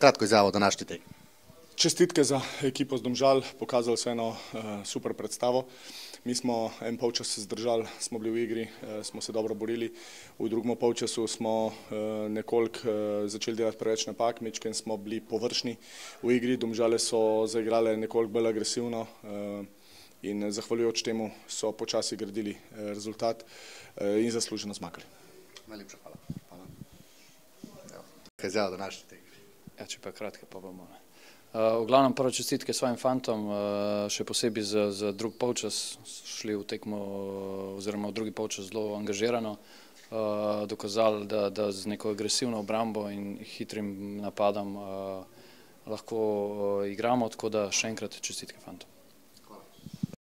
Kratko izjavo o današnji tekmi. Čestitke za ekipo z Domžal, pokazali so eno super predstavo. Mi smo en polčas zdržali, smo bili v igri, smo se dobro borili. V drugem polčasu smo nekoliko začeli delati preveč napak, majčkeno smo bili površni v igri. Domžale so zaigrale nekoliko bolj agresivno in zahvaljujoč temu so počasi gradili rezultat in zasluženo zmagali. Najlepša hvala. Kaj izjava o današnji tekmi? Ja, če pa kratke, pa bomo. V glavnem prvo čestitke svojim fantom, še posebej za drug polčas, šli v tekmo oziroma v drugi polčas zelo angažirano, dokazali, da z neko agresivno obrambo in hitrim napadom lahko igramo, tako da še enkrat čestitke fantom.